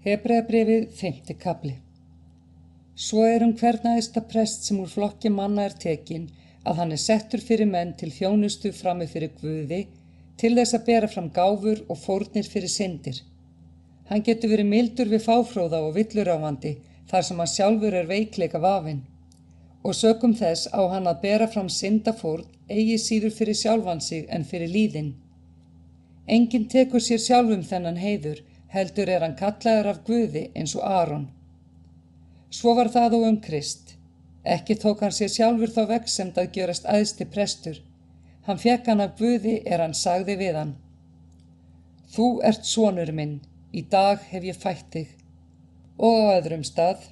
Hebreabréfið 5. kafli. Svo hvern æðsta prest sem úr flokki manna tekin, að hann settur fyrir menn til þjónustu frammi fyrir Guði, til þess að bera fram gáfur og fórnir fyrir syndir. Hann getur verið mildur við fáfróða og villuráfandi, þar sem hann sjálfur veikleika vafinn. Og sökum þess á hann að bera fram syndafórn, eigi síður fyrir sjálfan sig en fyrir líðinn. Enginn tekur sér sjálfum þennan heiður, heldur hann kallaður af Guði eins og Aron. Svo var það og Krist. Ekki tók hann sér sjálfur þá vegsemd að gjörast æðsti prestur. Hann fékk hann af Guði hann sagði við hann: Þú ert sonur minn, í dag hef ég fætt þig. Og á öðrum stað: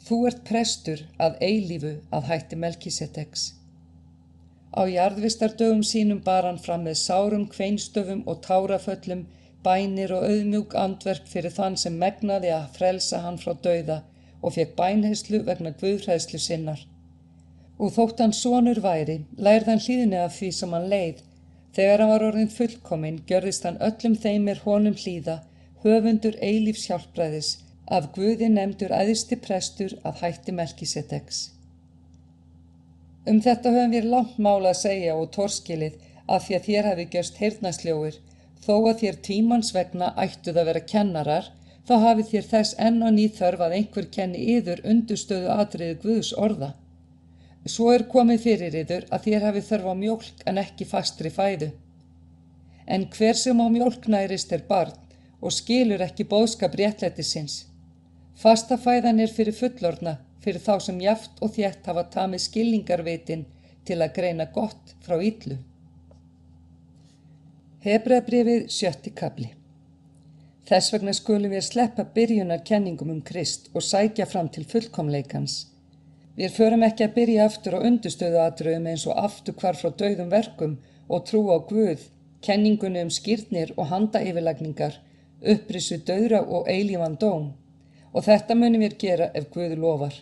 Þú ert prestur að eilífu að hætti Melkísedeks. Á jarðvistardögum sínum bar hann fram með sárum kveinstöfum og táraföllum, bænir og auðmjúk andverk fyrir þann sem megnaði að frelsa hann frá dauða og fékk bænheyrslu vegna guðhræðslu sinnar. Og þótt hann sonur væri, lærði hann hlýðni af því sem hann leið. Þegar hann var orðinn fullkominn, gjörðist hann öllum þeim honum hlýða, höfundur eilífs hjálpræðis, af Guði nefndur æðsti prestur að hætti Melkísedeks. Þetta höfum við langt mál að segja og torskilið, af því að þér hafi gjörst heyrnarsljóir. Þó að þér tímans vegna ættuð að vera kennarar, þá hafið þér þess enn á ný þörf að einhver kenni yður undirstöðu atriði Guðs orða. Svo komið fyrir yður að þér hafið þörf á mjólk en ekki fastri fæðu. En hver sem á mjólk nærist barn og skilur ekki boðskap réttlætisins. Fasta fæðan fyrir fullorðna, fyrir þá sem jafnt og þétt hafa tamið skilningarvitin til að greina gott frá illu. Hebreabréfið 7. kafli. Þess vegna skulum við sleppa byrjunarkenningum Krist og sækja fram til fullkomleikans. Við förum ekki að byrja aftur á undirstöðuatriðum eins og afturhvarf frá dauðum verkum og trú á Guð, kenningunni skírnir og handayfirlagningar, upprissu dauðra og eilífan dóm. Og þetta munum við gera ef Guð lofar.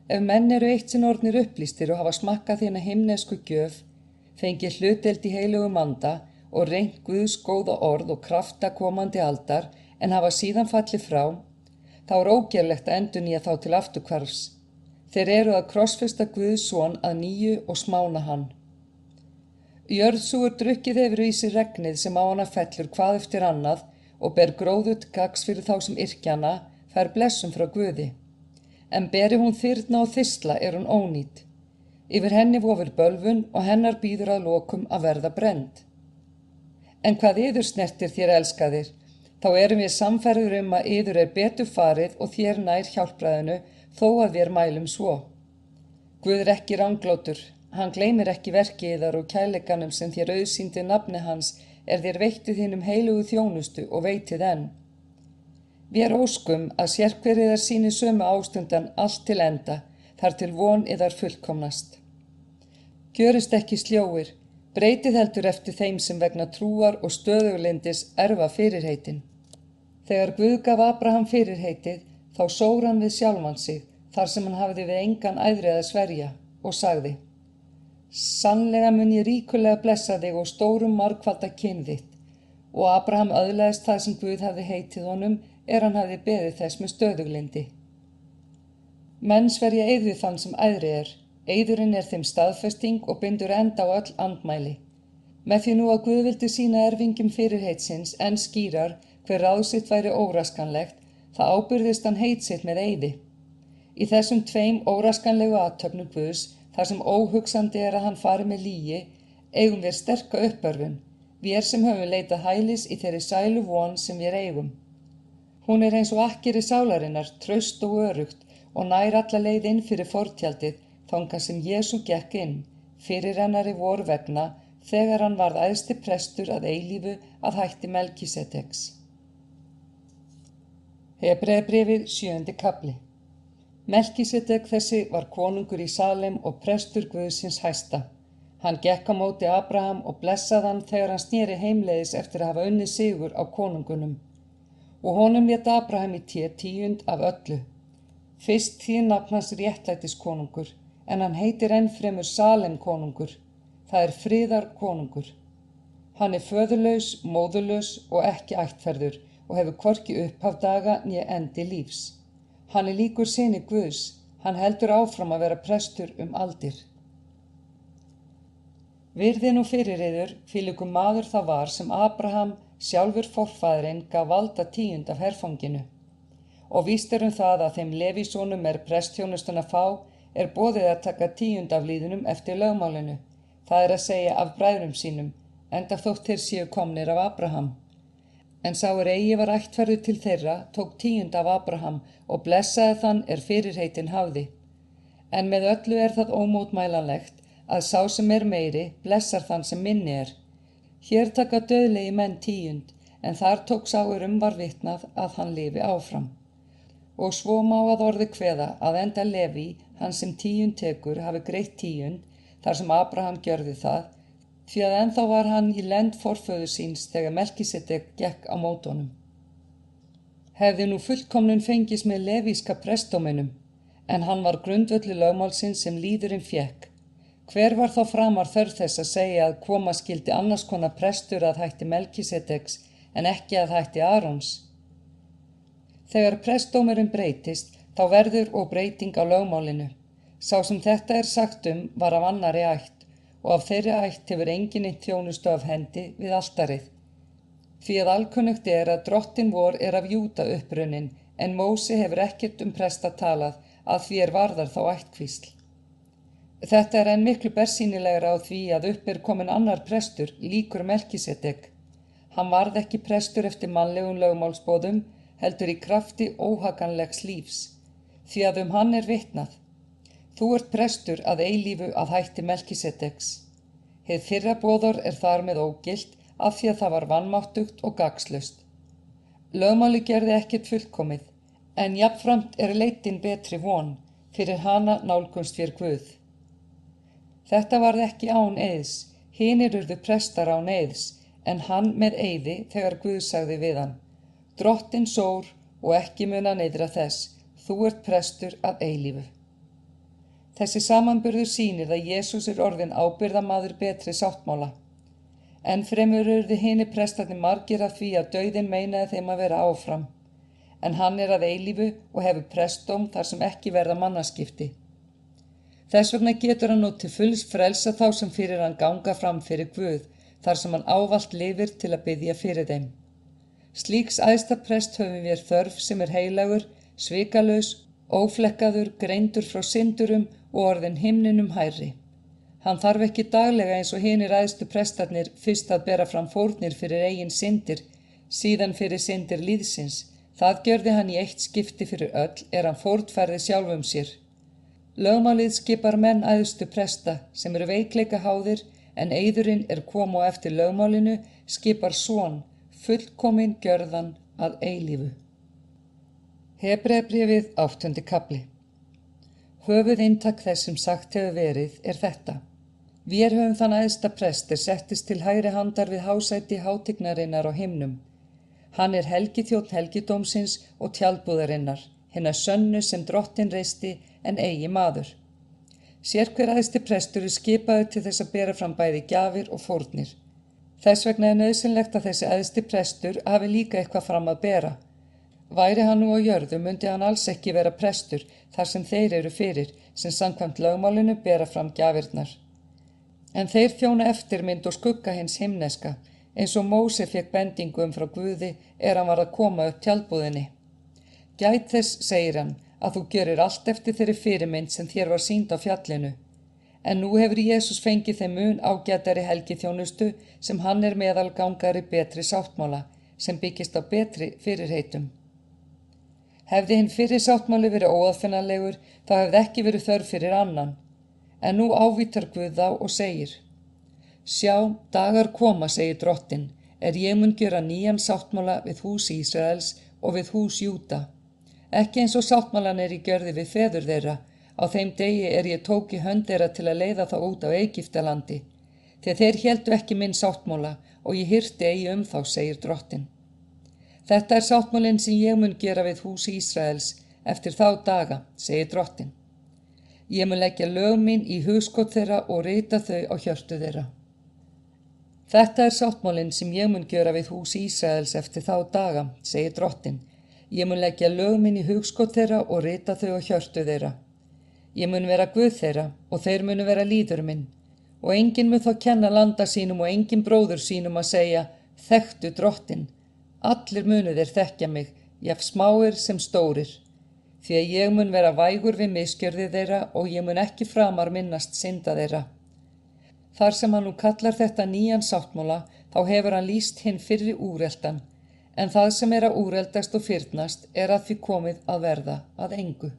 Ef menn eitt sinn orðnir upplýstir og hafa smakkað þína himnesku gjöf, fengið hlutdeild í heilugum anda og reynt Guðs góða orð og krafta komandi aldar en hafa síðan fallið frá, þá ógerlegt að endurnýja þá til afturhvarfs. Þeir að krossfesta Guðs son að nýju og smána hann. Jörð sú drukkið hefur í sig regnið sem á hana fellur hvað eftir annað og ber gróðut gagns fyrir þá sem yrkja hana, fær blessum frá Guði. En beri hún þyrna og þysla hún ónýt. Yfir henni vofir bölvun og hennar bíður að lokum að verða brennd. En hvað yður snertir þér elskaðir, þá við samferður að yður betur farið og þér nær hjálpræðinu þó að við mælum svo. Guð ekki ranglótur, hann gleymir ekki verki yðar og kærleikanum sem þér auðsýndi nafni hans þér veittuð hinum heilugu þjónustu og veitið enn. Við óskum að sérhver yðar sýni sömu ástundan allt til enda, þar til von yðar fullkomnast. Gjörist ekki sljóir, breytið heldur eftir þeim sem vegna trúar og stöðuglindis erfa fyrirheitin. Þegar Guð gaf Abraham fyrirheitið, þá sór hann við sjálfan sig, þar sem hann hafði við engan æðri að sverja, og sagði: Sannlega mun ég ríkulega blessa þig og stórum margfalda kyn þitt. Og Abraham öðlaðist það sem Guð hafði heitið honum, hann hafði beðið þess með stöðuglindi. Menn sverja eið við þann sem æðri Eiðurinn þeim staðfesting og bindur enda á öll andmæli. Með því nú að Guð vildi sýna erfingjum fyrirheitsins enn skýrar hver ráð sitt væri óraskanlegt, það ábyrðist hann heit sitt með eiði. Í þessum tveim óraskanlegu athöfnum Guðs, þar sem óhugsandi að hann fari með lygi, eigum við sterka uppörfun, við sem höfum leitað hælis í þeirri sælu von sem við eigum. Hún eins og akkeri sálarinnar, traust og örugt, og nær alla leið inn fyrir fortjaldið, þangað sem Jesú gekk inn, fyrirrennari vor vegna, þegar hann varð æðsti prestur að eilífu að hætti Melkísedeks. Hebreabréfið 7. kafli. Melkísedek þessi var konungur í Salem og prestur Guðsins hæsta. Hann gekk á móti Abraham og blessaði hann þegar hann sneri heimleiðis eftir að hafa unnið sigur á konungunum. Og honum lét Abraham í tíund af öllu. Fyrst þýðir nafn hans réttlætiskonungur, en hann heitir enn fremur Salem konungur, það friðar konungur. Hann föðurlaus, móðurlaus og ekki ættferður og hefur hvorki upphaf daga né endi lífs. Hann er líkur syni Guðs, hann heldur áfram að vera prestur aldir. Virði nú fyrir yður, hvílíkur maður það var sem Abraham, sjálfur forfaðirinn, gaf valda 10 af herfanginu. Og víst það að þeim Levísonum prestþjónustuna fá, boðið að taka 10 af lýðunum eftir lögmálinu, það er að segja af bræðrum sínum, enda þótt þeir séu komnir af Abraham. En sá eigi var ættferður til þeirra, tók 10 af Abraham og blessaði þann fyrirheitin hafði. En með öllu það ómótmælanlegt, að sá sem meiri, blessar þann sem minni. Hér taka dauðlegi menn 10, en þar tók sá var vitnað að hann lifi áfram. Og svo má að orði kveða að enda Leví, hann sem 10 tekur, hafi greitt 10, þar sem Abraham gjörði það, því að ennþá var hann í lend forföður síns þegar Melkísedek gekk á móti honum. Hefði nú fullkomnun fengist með levíska prestdóminum, en hann var grundvöllur lögmálsins sem lýðurinn fékk. Hver var þá framar þörf þess að segja að koma skyldi annars konar prestur að hætti Melkísedeks en ekki að hætti Arons? Þegar prestdómurinn breytist, þá verður og breyting á lögmálinu. Sá sem þetta sagt var af annarri ætt, og af þeirri ætt hefur enginn þjónustu af hendi við altarið. Því að alkunnugt að drottin vor af Júda upprunnin, en Móse hefur ekkert presta talað, að því varðar þá ættkvísl. Þetta enn miklu bersýnilegra á því að upp kominn annar prestur, líkur Melkísedek. Hann varð ekki prestur eftir mannlegum lögmálsboðum, heldur í krafti óhaganlegs lífs, því að hann vitnað. Þú prestur að eilífu að hætti Melkísedeks. Hið fyrra boðor þar með ógilt af því að það var vanmáttugt og gagnslaust. Lögmáli gerði ekkert fullkomið, en jafnframt leitin betri von, fyrir hana nálgunst vér Guð. Þetta varð ekki án eiðs, hinir urðu prestar án eiðs, en hann með eiði þegar Guð sagði við hann: Drottin sór og ekki muna neyðra þess, þú prestur að eilífu. Þessi samanburður sýnir að Jesús orðinn ábyrgðarmaður betri sáttmála. Enn fremur urðu hinir prestarnir margir af því að dauðinn meinaði þeim að vera áfram, en hann að eilífu og hefur prestdóm þar sem ekki verða mannaskipti. Þess vegna getur hann nú til fulls frelsa þá sem fyrir hann ganga fram fyrir Guð, þar sem hann ávallt lifir til að biðja fyrir þeim. Slíks æðsta prest höfum við þörf sem heilagur, svikalaus, óflekkaður, greindur frá syndurum og orðinn himninum hærri. Hann þarf ekki daglega eins og hinir æðstu prestarnir fyrst að bera fram fórnir fyrir eigin syndir, síðan fyrir syndir lýðsins. Það gjörði hann í eitt skipti fyrir öll hann fórnfærði sjálfum sér. Lögmálið skipar menn æðstu presta sem veikleika háðir, en eiðurinn komu á eftir lögmálinu skipar son, fullkominn gjörðan að eilífu. Hebreabréfið 8. kafli. Höfuðinntak þess sem sagt hefur verið þetta. Vér höfum þann æðsta prest settist til hægri handar við hásæti hátignarinnar á himnum. Hann helgiþjónn helgidómsins og tjaldbúðarinnar, hinna sönnu sem drottin reisti en eigi maður. Sérhver æðsti prestur skipaður til þess að bera fram bæði gjafir og fórnir. Þess vegna nauðsynlegt að þessi æðsti prestur hafi líka eitthvað fram að bera. Væri hann nú á jörðu mundi hann alls ekki vera prestur þar sem þeir fyrir, sem samkvæmt lögmálinu bera fram gjafirnar. En þeir þjóna eftirmynd og skugga hins himneska, eins og Móse fékk bendingu frá Guði hann var að koma upp tjaldbúðinni. Gæt þess, segir hann, að þú gjörir allt eftir þeirri fyrirmynd sem þér var sýnd á fjallinu. En nú hefur Jesús fengið þeim mun ágætari helgiþjónustu sem hann meðalgangari betri sáttmála, sem byggist á betri fyrirheitum. Hefði hinn fyrri sáttmáli verið óaðfinnanlegur, þá hefði ekki verið þörf fyrir annan. En nú ávítar Guð þá og segir: Sjá, dagar koma, segir drottin, ég mun gjöra nýjan sáttmála við hús Ísraels og við hús Júda. Ekki eins og sáttmálan í gjörði við feður þeirra, á þeim degi ég tók í hönd þeirra til að leiða þá út á Egyptalandi. Því þeir héldu ekki minn sáttmála og ég hirti eigi þá, segir drottin. Þetta sáttmálinn sem ég mun gera við hús Ísraels eftir þá daga, segir drottin. Ég mun leggja lög mín í hugskot þeirra og rita þau á hjörtu þeirra. Þetta er sáttmálinn sem ég mun gjöra við hús Ísraels eftir þá daga, segir Drottinn. Ég mun leggja lög mín í hugskot þeirra og rita þau á hjörtu þeirra. Ég mun vera Guð þeirra og þeir munu vera líður minn. Og enginn mun þá kenna landa sínum og enginn bróður sínum að segja, þekktu Drottinn. Allir munu þeir þekkja mig, jafn smáir sem stórir. Því að ég mun vera vægur við misgjörði þeirra og ég mun ekki framar minnast synda þeirra. Þar sem hann nú kallar þetta nýjan sáttmála, þá hefur hann lýst hinn fyrri úreltan, en það sem er að úreldast og fyrnast er að því komið að verða að engu.